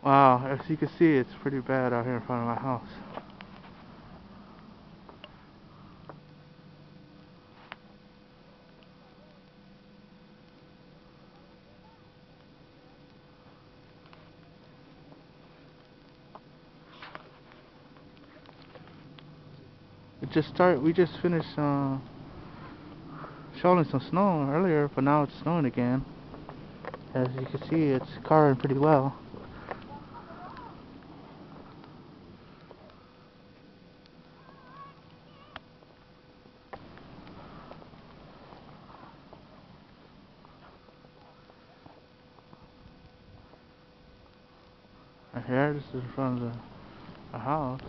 Wow, as you can see, it's pretty bad out here in front of my house. We just finished shoveling some snow earlier, but now it's snowing again. As you can see, it's covering pretty well. Right here, this is in front of the house.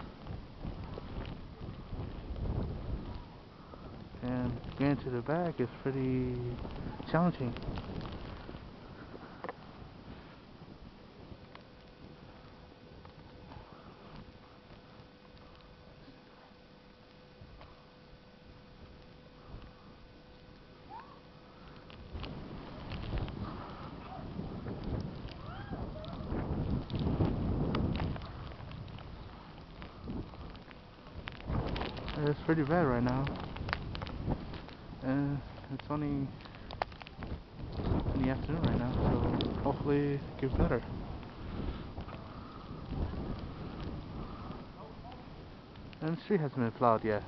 And getting to the back is pretty challenging. It's pretty bad right now. And it's only in the afternoon right now, so hopefully it gets better. And the street hasn't been plowed yet.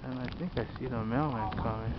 And I think I see the mailman coming.